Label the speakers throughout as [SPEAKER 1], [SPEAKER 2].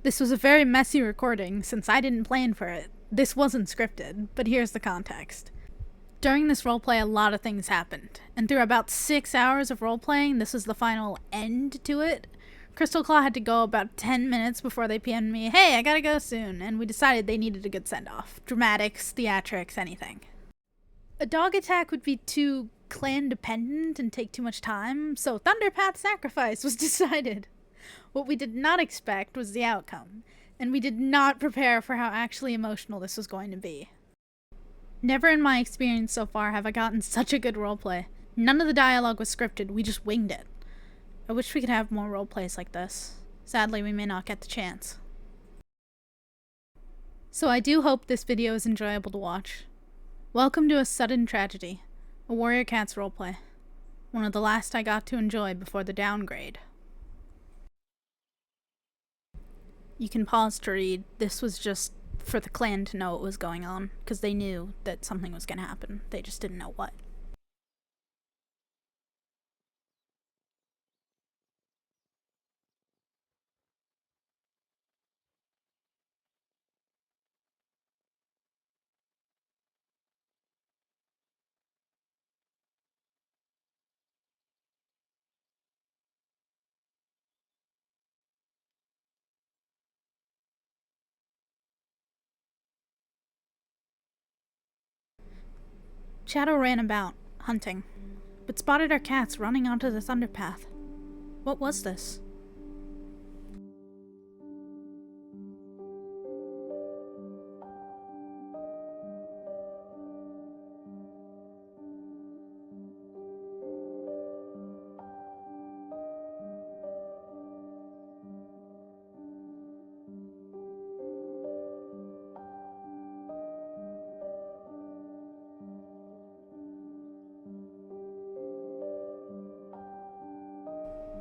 [SPEAKER 1] This was a very messy recording since I didn't plan for it. This wasn't scripted, but here's the context. During this roleplay, a lot of things happened, and through about 6 hours of roleplaying, this was the final end to it. Crystal Claw had to go about 10 minutes before they PM'd me, "Hey, I gotta go soon," and we decided they needed a good send-off. Dramatics, theatrics, anything. A dog attack would be too clan-dependent and take too much time, so Thunderpath Sacrifice was decided. What we did not expect was the outcome, and we did not prepare for how actually emotional this was going to be. Never in my experience so far have I gotten such a good roleplay. None of the dialogue was scripted, we just winged it. I wish we could have more roleplays like this. Sadly, we may not get the chance. So I do hope this video is enjoyable to watch. Welcome to a sudden tragedy, a Warrior Cats roleplay. One of the last I got to enjoy before the downgrade. You can pause to read. This was just for the clan to know what was going on, because they knew that something was going to happen. They just didn't know what. Shadow ran about, hunting, but spotted our cats running onto the Thunderpath. What was this?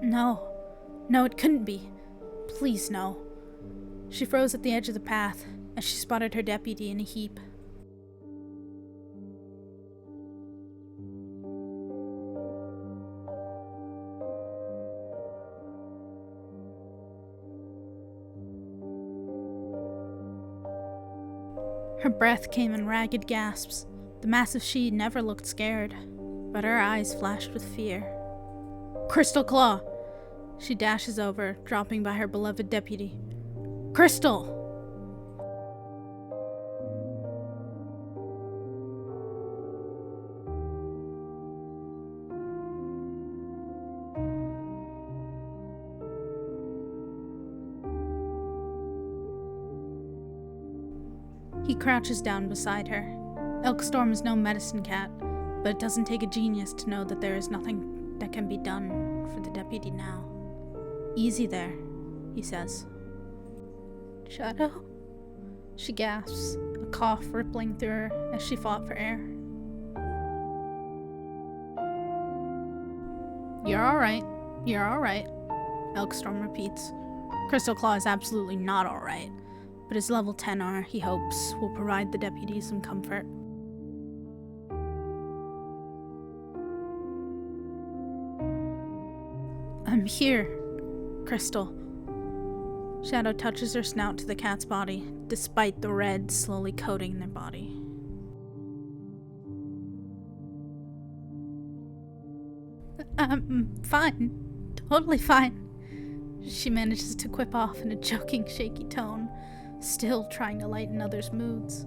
[SPEAKER 1] No. No, it couldn't be. Please, no. She froze at the edge of the path as she spotted her deputy in a heap. Her breath came in ragged gasps. The massive she never looked scared, but her eyes flashed with fear. Crystal Claw! She dashes over, dropping by her beloved deputy. Crystal! He crouches down beside her. Elkstorm is no medicine cat, but it doesn't take a genius to know that there is nothing that can be done for the deputy now. Easy there, he says. Shadow? She gasps, a cough rippling through her as she fought for air. You're alright. You're alright, Elkstorm repeats. Crystal Claw is absolutely not alright, but his level 10R, he hopes, will provide the deputy some comfort. I'm here, Crystal. Shadow touches her snout to the cat's body, despite the red slowly coating their body. I'm fine. Totally fine. She manages to quip off in a joking, shaky tone, still trying to lighten others' moods.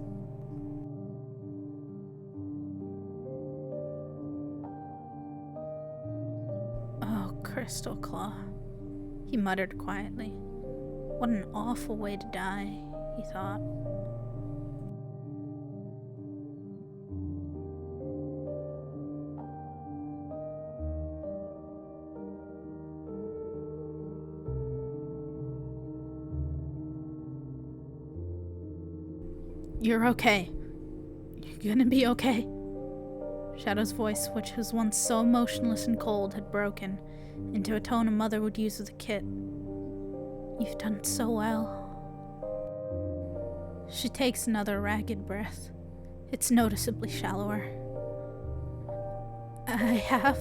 [SPEAKER 1] Oh, Crystal Claw, he muttered quietly. What an awful way to die, he thought. You're okay. You're gonna be okay. Shadow's voice, which was once so motionless and cold, had broken into a tone a mother would use with a kit. You've done so well. She takes another ragged breath. It's noticeably shallower. I have.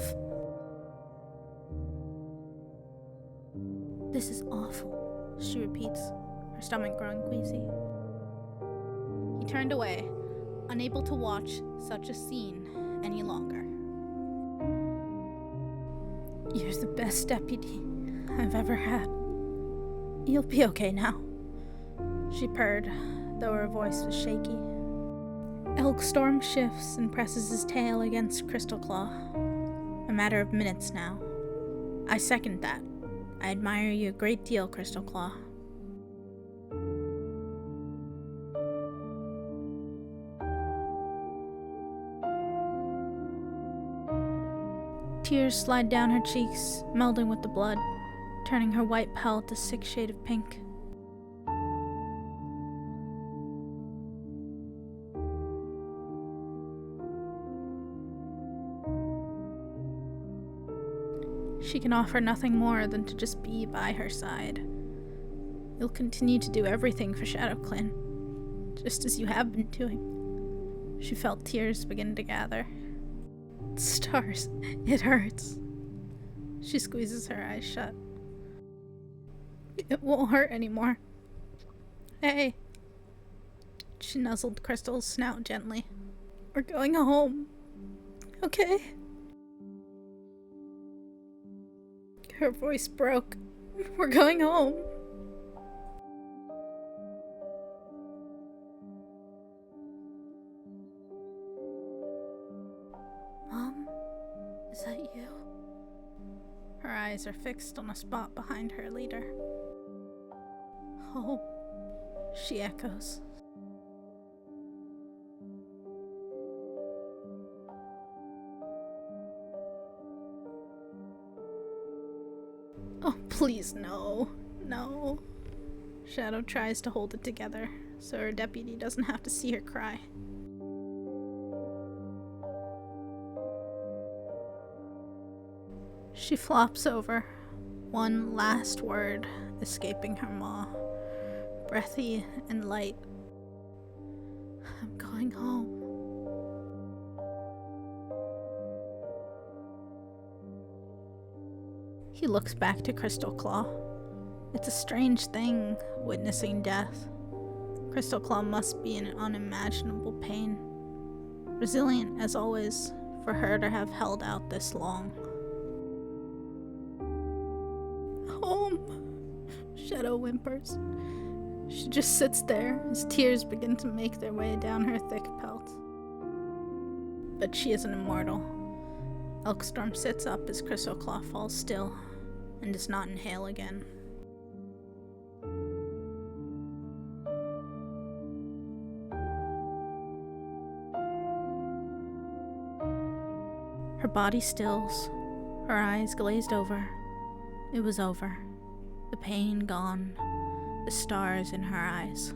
[SPEAKER 1] This is awful, she repeats. stomach growing queasy. He turned away, unable to watch such a scene any longer. "You're the best deputy I've ever had. You'll be okay now," she purred, though her voice was shaky. Elkstorm shifts and presses his tail against Crystal Claw. A matter of minutes now. "I second that. I admire you a great deal, Crystal Claw." Tears slide down her cheeks, melding with the blood, turning her white pelt a sick shade of pink. She can offer nothing more than to just be by her side. "You'll continue to do everything for StarClan, just as you have been doing." She felt tears begin to gather. "Stars, it hurts." She squeezes her eyes shut. "It won't hurt anymore. Hey." She nuzzled Crystal's snout gently. "We're going home, okay?" Her voice broke. "We're going home." "Mom, is that you?" Her eyes are fixed on a spot behind her leader. "Home," she echoes. "Oh, please, no. No." Shadow tries to hold it together so her deputy doesn't have to see her cry. She flops over, one last word escaping her maw, breathy and light. "I'm going home." He looks back to Crystal Claw. It's a strange thing, witnessing death. Crystal Claw must be in unimaginable pain. Resilient, as always, for her to have held out this long. "Home," Shadow whimpers. She just sits there as tears begin to make their way down her thick pelt. But she isn't immortal. Elkstorm sits up as Crystal Claw falls still and does not inhale again. Her body stills, her eyes glazed over. It was over. The pain gone, the stars in her eyes.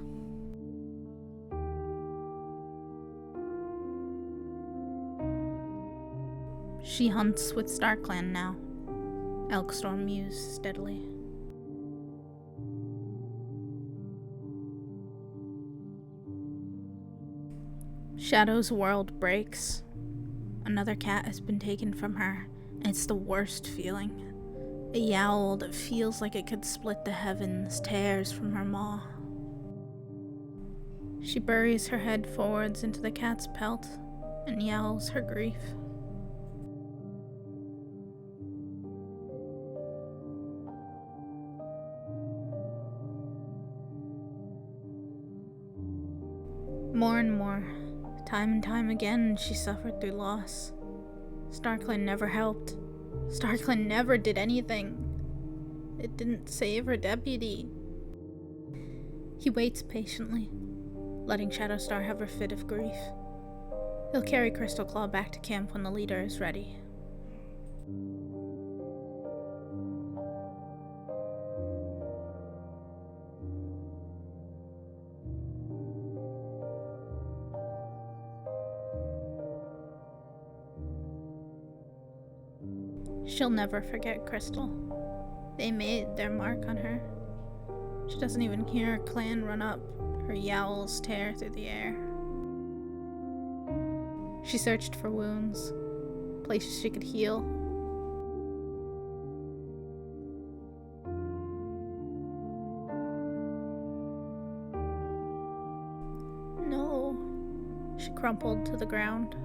[SPEAKER 1] She hunts with StarClan now, Elkstorm mused steadily. Shadow's world breaks. Another cat has been taken from her, and it's the worst feeling. A yowl that feels like it could split the heavens tears from her maw. She buries her head forwards into the cat's pelt and yowls her grief. More and more, time and time again, she suffered through loss. StarClan never helped. StarClan never did anything. It didn't save her deputy. He waits patiently, letting Shadowstar have her fit of grief. He'll carry Crystal Claw back to camp when the leader is ready. She'll never forget Crystal. They made their mark on her. She doesn't even hear her clan run up. Her yowls tear through the air. She searched for wounds, places she could heal. crumpled to the ground.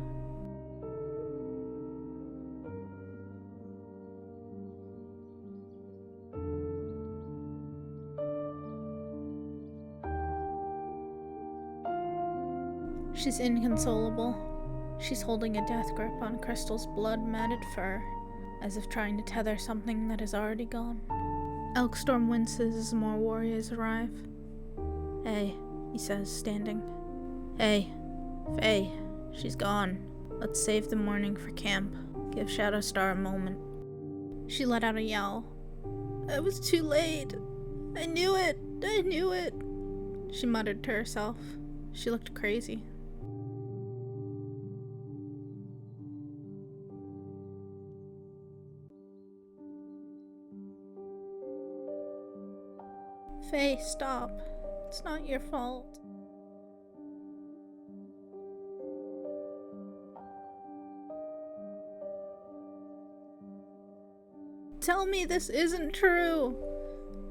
[SPEAKER 1] She's inconsolable. She's holding a death grip on Crystal's blood-matted fur, as if trying to tether something that is already gone. Elkstorm winces as more warriors arrive. "Hey," he says, standing. "Hey, Faye, she's gone. Let's save the morning for camp. Give Shadowstar a moment." She let out a yell. "I was too late. I knew it. I knew it," she muttered to herself. She looked crazy. "Faye, stop. It's not your fault." "Tell me this isn't true."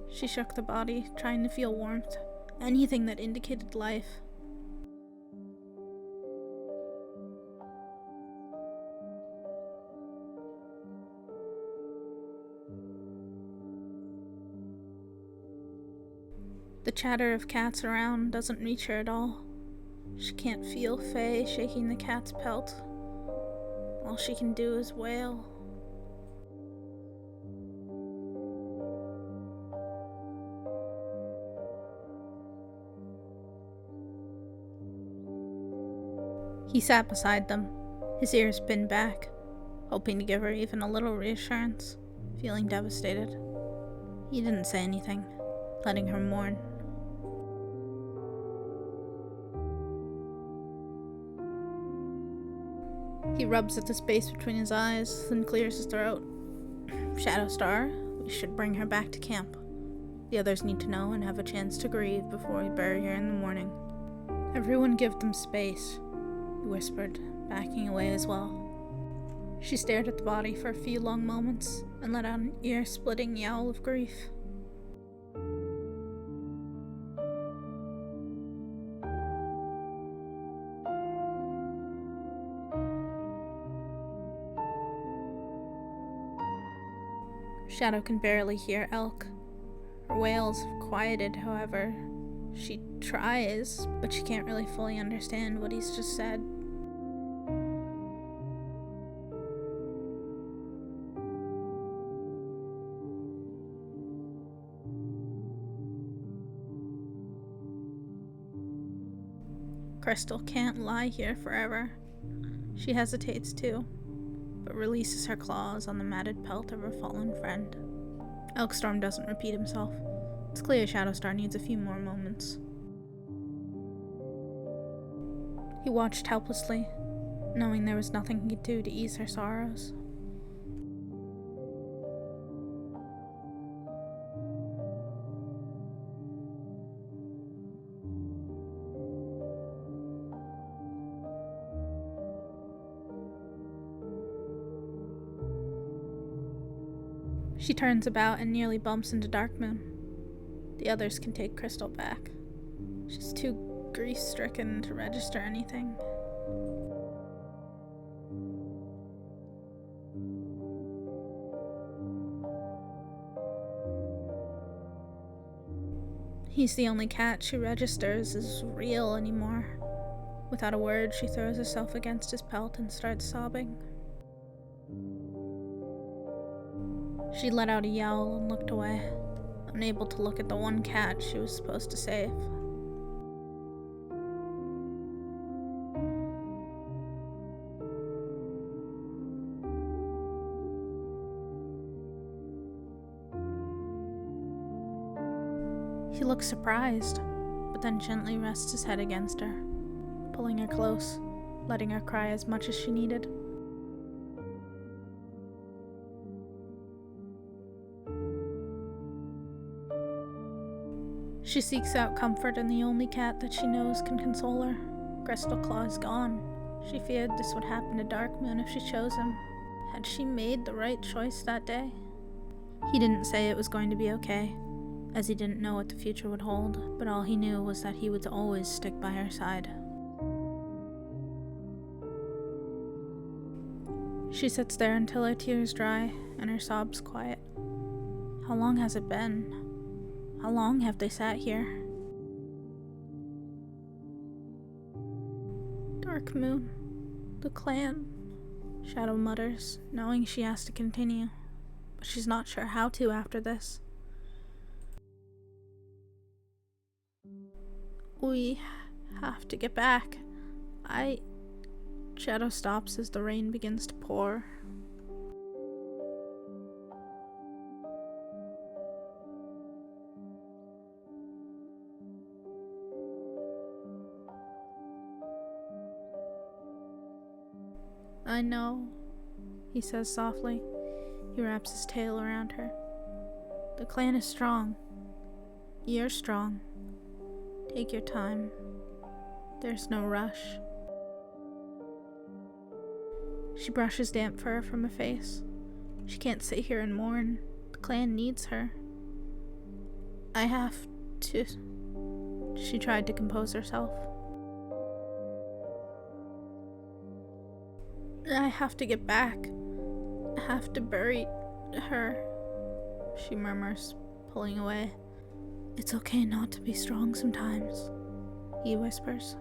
[SPEAKER 1] She shook the body, trying to feel warmth, anything that indicated life. The chatter of cats around doesn't reach her at all. She can't feel Faye shaking the cat's pelt. All she can do is wail. He sat beside them, his ears pinned back, hoping to give her even a little reassurance, feeling devastated. He didn't say anything, letting her mourn. He rubs at the space between his eyes, then clears his throat. "Shadowstar, we should bring her back to camp. The others need to know and have a chance to grieve before we bury her in the morning." "Everyone give them space," he whispered, backing away as well. She stared at the body for a few long moments and let out an ear-splitting yowl of grief. Shadow can barely hear Elk. Her wails have quieted, however. She tries, but she can't really fully understand what he's just said. Crystal can't lie here forever. She hesitates too, but releases her claws on the matted pelt of her fallen friend. Elkstorm doesn't repeat himself. It's clear Shadowstar needs a few more moments. He watched helplessly, knowing there was nothing he could do to ease her sorrows. She turns about and nearly bumps into Darkmoon. The others can take Crystal back. She's too grief-stricken to register anything. He's the only cat she registers as real anymore. Without a word, she throws herself against his pelt and starts sobbing. She let out a yowl and looked away, unable to look at the one cat she was supposed to save. He looks surprised, but then gently rests his head against her, pulling her close, letting her cry as much as she needed. She seeks out comfort in the only cat that she knows can console her. Crystal Claw is gone. She feared this would happen to Darkmoon if she chose him. Had she made the right choice that day? He didn't say it was going to be okay, as he didn't know what the future would hold, but all he knew was that he would always stick by her side. She sits there until her tears dry and her sobs quiet. How long has it been? How long have they sat here? Dark moon. The clan. Shadow mutters, knowing she has to continue, but she's not sure how to after this. We have to get back. Shadow stops as the rain begins to pour. I know, he says softly. He wraps his tail around her. The clan is strong. You're strong. Take your time. There's no rush. She brushes damp fur from her face. She can't sit here and mourn. The clan needs her. I have to... She tried to compose herself. I have to get back. I have to bury her, she murmurs, pulling away. It's okay not to be strong sometimes, he whispers.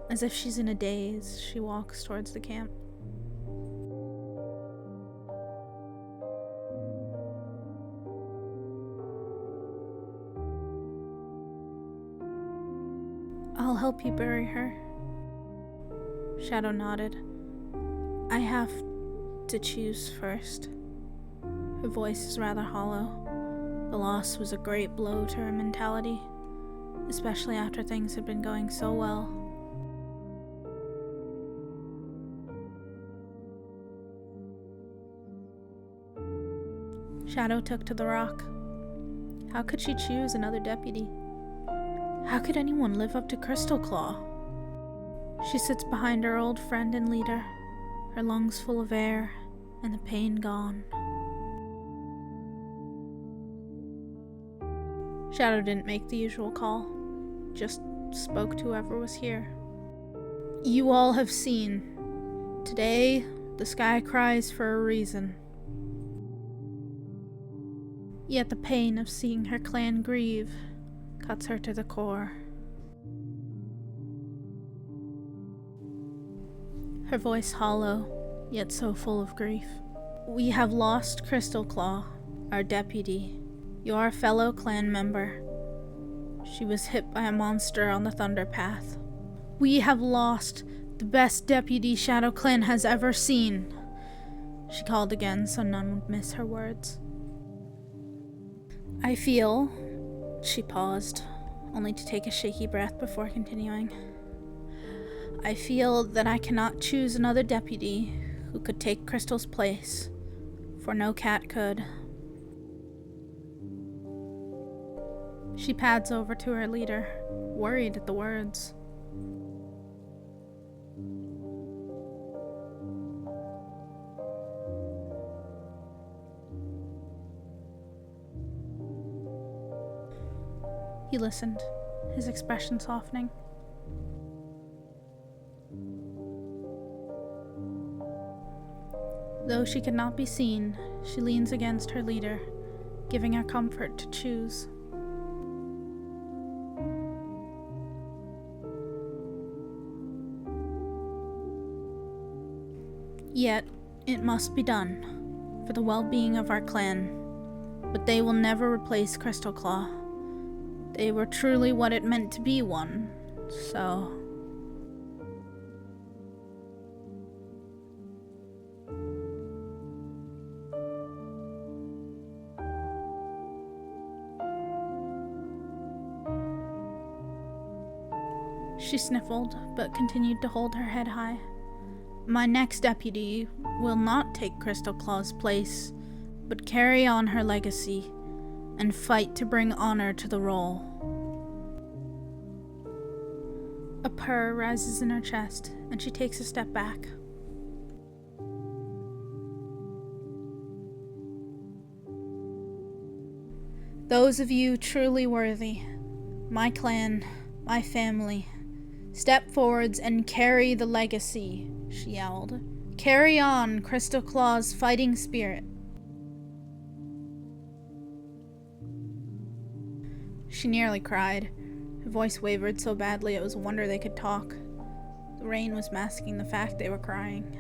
[SPEAKER 1] As if she's in a daze, she walks towards the camp. I'll help you bury her. Shadow nodded. I have to choose first. Her voice is rather hollow. The loss was a great blow to her mentality, especially after things had been going so well. Shadow took to the rock. How could she choose another deputy? How could anyone live up to Crystal Claw? She sits behind her old friend and leader, her lungs full of air and the pain gone. Shadow didn't make the usual call, just spoke to whoever was here. You all have seen. Today, the sky cries for a reason. Yet the pain of seeing her clan grieve cuts her to the core. Her voice hollow, yet so full of grief. We have lost Crystal Claw, our deputy, your fellow clan member. She was hit by a monster on the Thunder Path. We have lost the best deputy Shadow Clan has ever seen. She called again so none would miss her words. I feel... She paused, only to take a shaky breath before continuing. I feel that I cannot choose another deputy who could take Crystal's place, for no cat could. She pads over to her leader, worried at the words. He listened, his expression softening. Though she could not be seen, she leans against her leader, giving her comfort to choose. Yet, it must be done, for the well-being of our clan. But they will never replace Crystal Claw. They were truly what it meant to be one, so... She sniffled, but continued to hold her head high. My next deputy will not take Crystal Claw's place, but carry on her legacy and fight to bring honor to the role. A purr rises in her chest, and she takes a step back. Those of you truly worthy, my clan, my family, step forwards and carry the legacy, she yelled. Carry on, Crystal Claw's fighting spirit. She nearly cried. Her voice wavered so badly it was a wonder they could talk. The rain was masking the fact they were crying.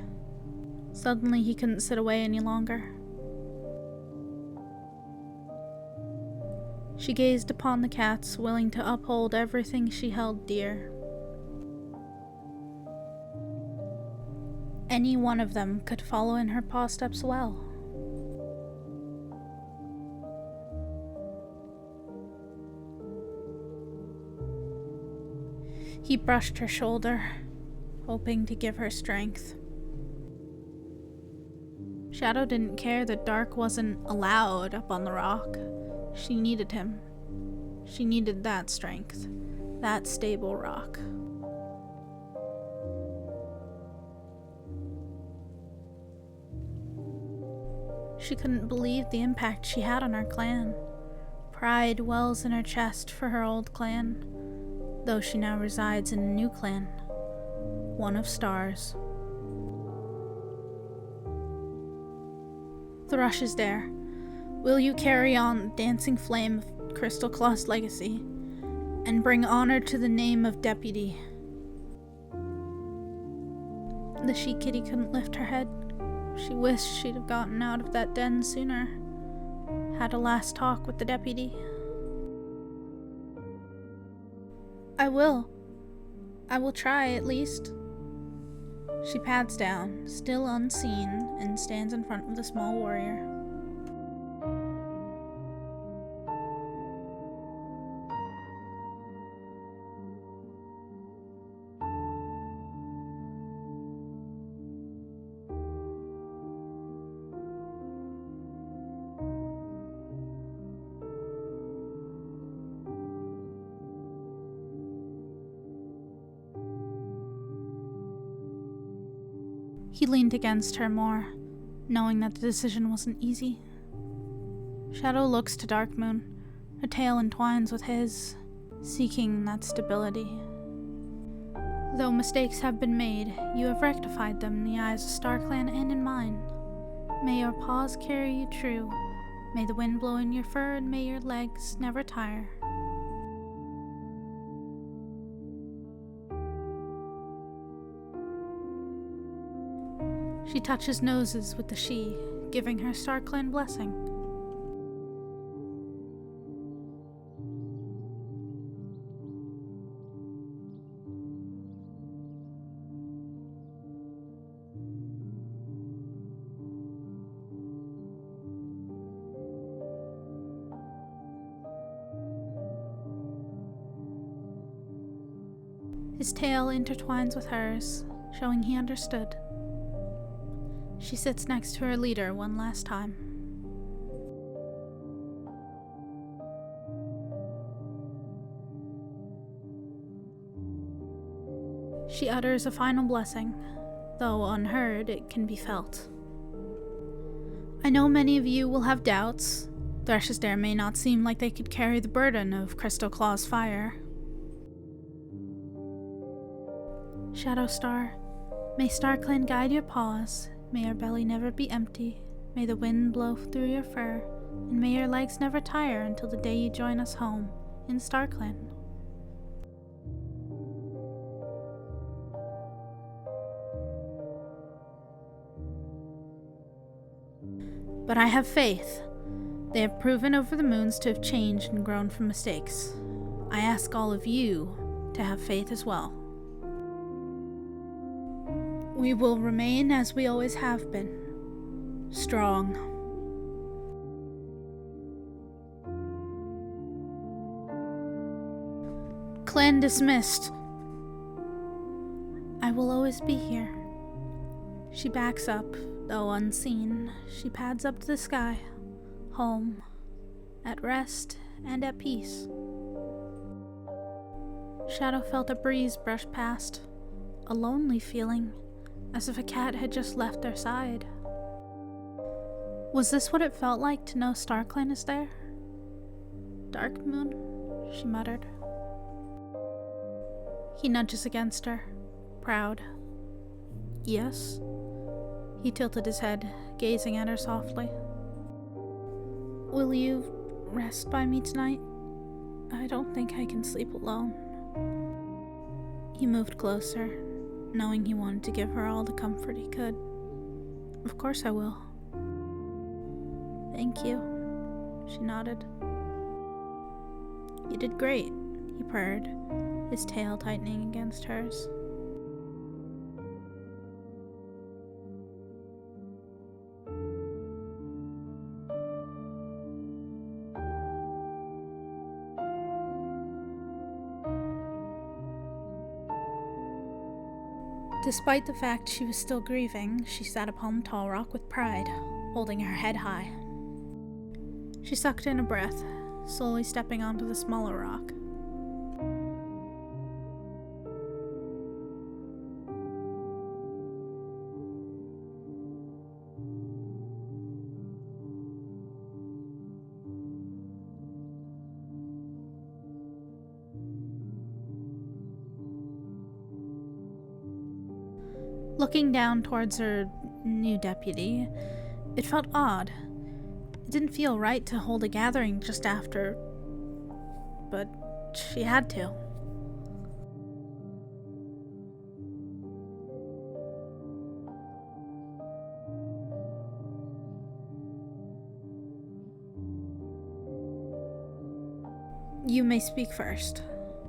[SPEAKER 1] Suddenly he couldn't sit away any longer. She gazed upon the cats, willing to uphold everything she held dear. Any one of them could follow in her paw steps well. He brushed her shoulder, hoping to give her strength. Shadow didn't care that Dark wasn't allowed up on the rock. She needed him. She needed that strength, that stable rock. She couldn't believe the impact she had on her clan. Pride wells in her chest for her old clan, though she now resides in a new clan, one of stars. Thrush is there. Will you carry on the dancing flame of Crystal Claw's legacy, and bring honor to the name of Deputy? The she-kitty couldn't lift her head. She wished she'd have gotten out of that den sooner. Had a last talk with the deputy. I will try, at least. She pads down, still unseen, and stands in front of the small warrior. He leaned against her more, knowing that the decision wasn't easy. Shadow looks to Darkmoon, her tail entwines with his, seeking that stability. Though mistakes have been made, you have rectified them in the eyes of StarClan and in mine. May your paws carry you true, may the wind blow in your fur, and may your legs never tire. She touches noses with the she, giving her StarClan blessing. His tail intertwines with hers, showing he understood. She sits next to her leader one last time. She utters a final blessing, though unheard, it can be felt. I know many of you will have doubts. Threshesdare may not seem like they could carry the burden of Crystal Claw's fire. Shadow Star, may StarClan guide your paws. May your belly never be empty, may the wind blow through your fur, and may your legs never tire until the day you join us home in StarClan. But I have faith. They have proven over the moons to have changed and grown from mistakes. I ask all of you to have faith as well. We will remain as we always have been, strong. Clan dismissed. I will always be here. She backs up, though unseen. She pads up to the sky, home, at rest and at peace. Shadow felt a breeze brush past, a lonely feeling, as if a cat had just left their side. Was this what it felt like to know StarClan is there? Darkmoon, she muttered. He nudges against her, proud. Yes, He tilted his head, gazing at her softly. Will you rest by me tonight? I don't think I can sleep alone. He moved closer, knowing he wanted to give her all the comfort he could. Of course I will. Thank you, she nodded. You did great, he purred, his tail tightening against hers. Despite the fact she was still grieving, she sat upon the tall rock with pride, holding her head high. She sucked in a breath, slowly stepping onto the smaller rock. Looking down towards her new deputy, it felt odd. It didn't feel right to hold a gathering just after, but she had to. You may speak first,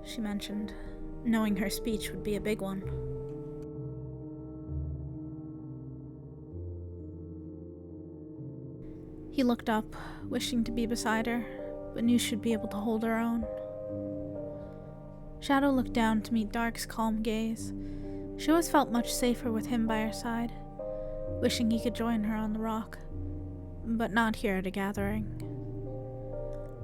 [SPEAKER 1] she mentioned, knowing her speech would be a big one. He looked up, wishing to be beside her, but knew she'd be able to hold her own. Shadow looked down to meet Dark's calm gaze. She always felt much safer with him by her side, wishing he could join her on the rock, but not here at a gathering.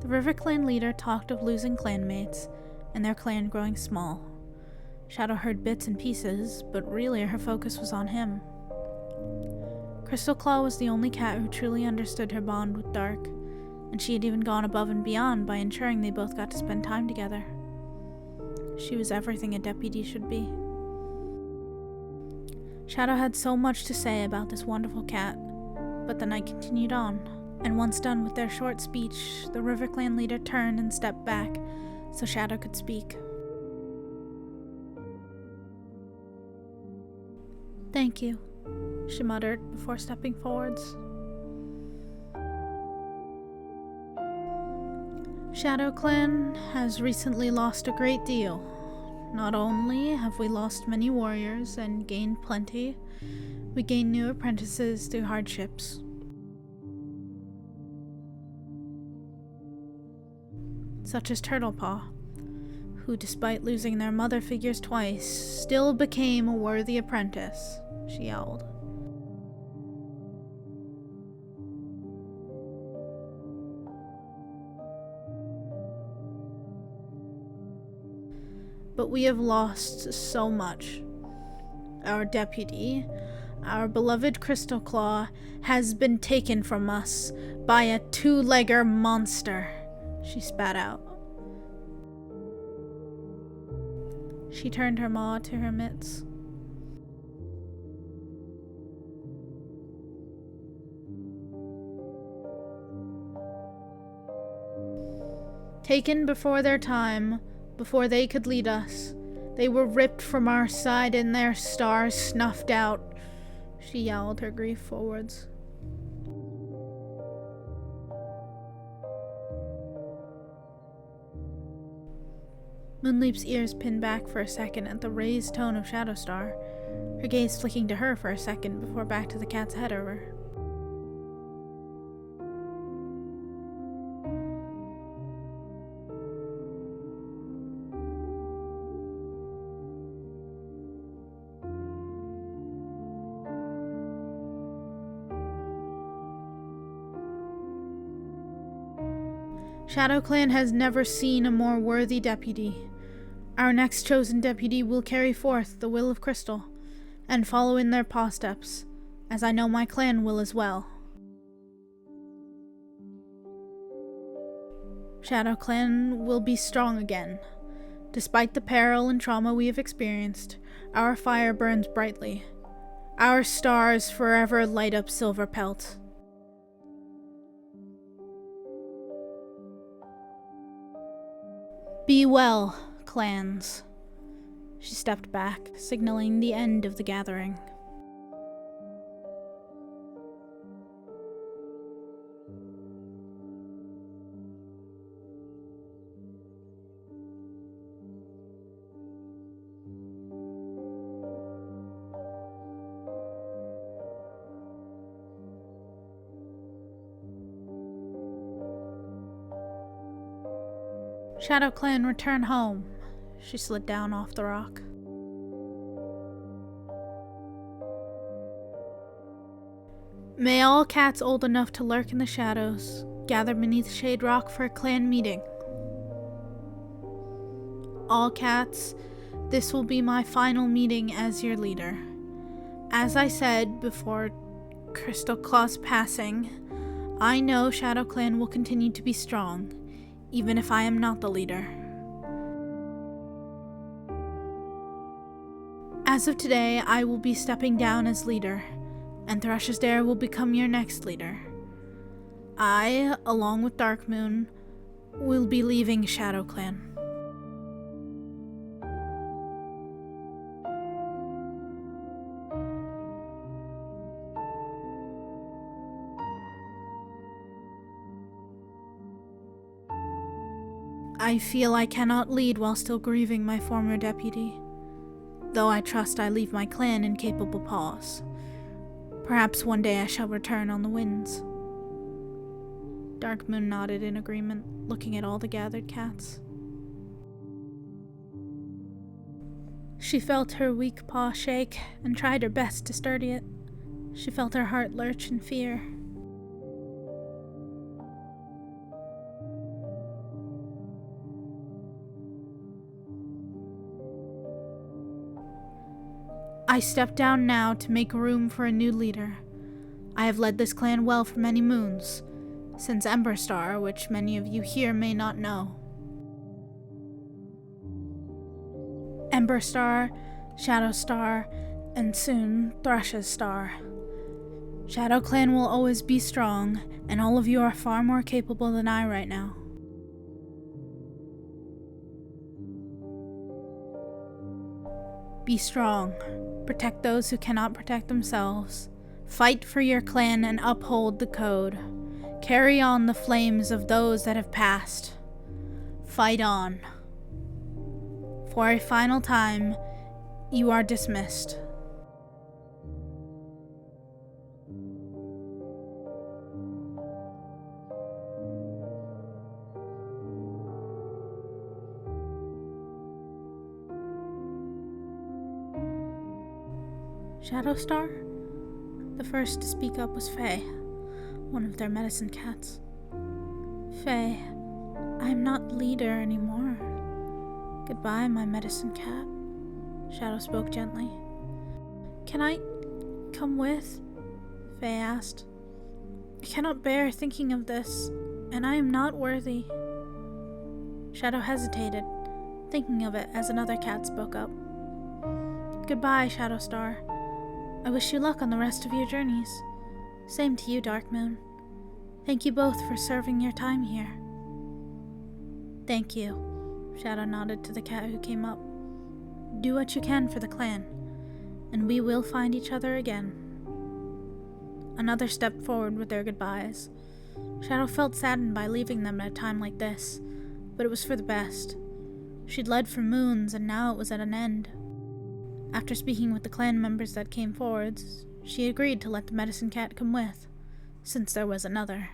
[SPEAKER 1] The River Clan leader talked of losing clanmates, and their clan growing small. Shadow heard bits and pieces, but really her focus was on him. Crystal Claw was the only cat who truly understood her bond with Dark, and she had even gone above and beyond by ensuring they both got to spend time together. She was everything a deputy should be. Shadow had so much to say about this wonderful cat, but the night continued on, and once done with their short speech, the River Clan leader turned and stepped back so Shadow could speak. Thank you, she muttered before stepping forwards. Shadow Clan has recently lost a great deal. Not only have we lost many warriors and gained plenty, we gained new apprentices through hardships. Such as Turtlepaw, who despite losing their mother figures twice, still became a worthy apprentice, she yelled. But we have lost so much. Our deputy, our beloved Crystal Claw, has been taken from us by a two-legger monster, she spat out. She turned her maw to her mitts. Taken before their time, before they could lead us, they were ripped from our side and their stars snuffed out, she yelled her grief forwards. Moonleap's ears pinned back for a second at the raised tone of Shadowstar, her gaze flicking to her for a second before back to the cat's head over. Shadow Clan has never seen a more worthy deputy. Our next chosen deputy will carry forth the will of Crystal, and follow in their paw steps, as I know my clan will as well. Shadow Clan will be strong again. Despite the peril and trauma we have experienced, our fire burns brightly. Our stars forever light up Silverpelt. Be well, clans. She stepped back, signaling the end of the gathering. StarClan, return home. She slid down off the rock. May all cats old enough to lurk in the shadows gather beneath Shade Rock for a clan meeting. All cats, this will be my final meeting as your leader. As I said before Crystal Claw's passing, I know StarClan will continue to be strong, even if I am not the leader. As of today, I will be stepping down as leader, and Thresh's Dare will become your next leader. I, along with Darkmoon, will be leaving StarClan. I feel I cannot lead while still grieving my former deputy, though I trust I leave my clan in capable paws. Perhaps one day I shall return on the winds. Darkmoon nodded in agreement, looking at all the gathered cats. She felt her weak paw shake and tried her best to steady it. She felt her heart lurch in fear. I step down now to make room for a new leader. I have led this clan well for many moons, since Ember Star, which many of you here may not know. Ember Star, Shadow Star, and soon Thresh's Star. StarClan will always be strong, and all of you are far more capable than I right now. Be strong. Protect those who cannot protect themselves. Fight for your clan and uphold the code. Carry on the flames of those that have passed. Fight on. For a final time, you are dismissed. Shadow Star? The first to speak up was Faye, one of their medicine cats. Faye, I am not leader anymore. Goodbye, my medicine cat. Shadow spoke gently. Can I come with? Faye asked. I cannot bear thinking of this, and I am not worthy. Shadow hesitated, thinking of it as another cat spoke up. Goodbye, Shadow Star. I wish you luck on the rest of your journeys. Same to you, Darkmoon. Thank you both for serving your time here. Thank you, Shadow nodded to the cat who came up. Do what you can for the clan, and we will find each other again. Another stepped forward with their goodbyes. Shadow felt saddened by leaving them at a time like this, but it was for the best. She'd led for moons, and now it was at an end. After speaking with the clan members that came forwards, she agreed to let the medicine cat come with, since there was another.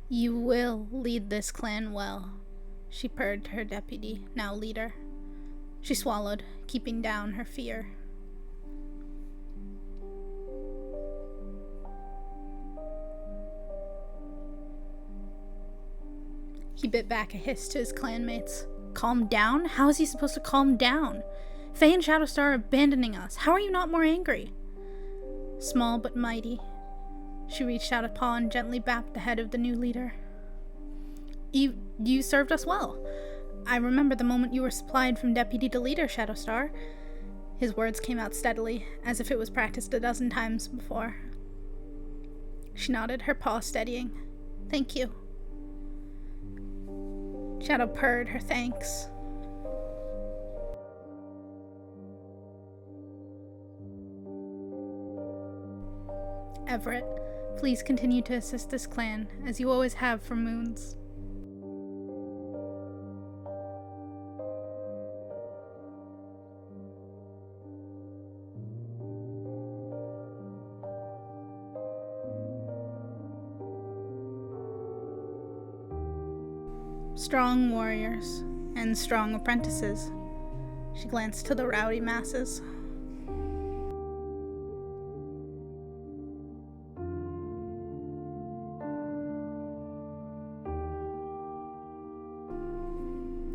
[SPEAKER 1] You will lead this clan well, she purred to her deputy, now leader. She swallowed, keeping down her fear. He bit back a hiss to his clanmates. Calm down? How is he supposed to calm down? Faye and Shadowstar are abandoning us. How are you not more angry? Small but mighty. She reached out a paw and gently bapped the head of the new leader. You served us well. I remember the moment you were supplied from deputy to leader, Shadowstar. His words came out steadily, as if it was practiced a dozen times before. She nodded, her paw steadying. "Thank you." Shadow purred her thanks. "Everett, please continue to assist this clan, as you always have for moons." Strong warriors and strong apprentices. She glanced to the rowdy masses.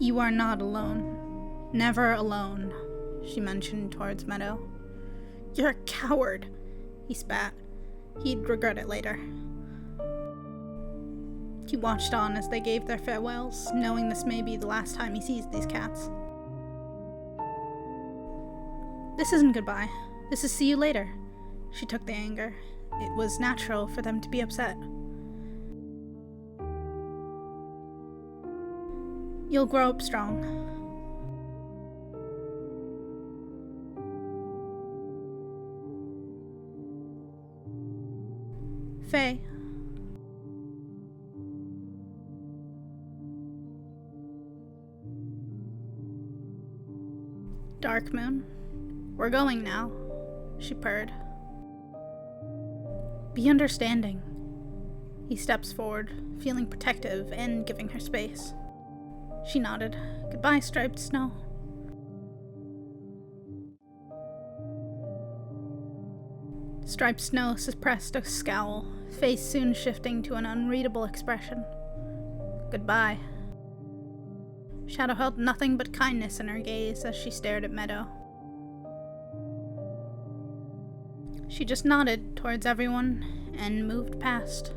[SPEAKER 1] "You are not alone. Never alone," she mentioned towards Meadow. "You're a coward," he spat. He'd regret it later. He watched on as they gave their farewells, knowing this may be the last time he sees these cats. "This isn't goodbye. This is see you later." She took the anger. It was natural for them to be upset. "You'll grow up strong." "Faye." "Dark Moon, we're going now," she purred. "Be understanding." He steps forward, feeling protective and giving her space. She nodded. "Goodbye, Striped Snow." Striped Snow suppressed a scowl, face soon shifting to an unreadable expression. "Goodbye." Shadow held nothing but kindness in her gaze as she stared at Meadow. She just nodded towards everyone and moved past.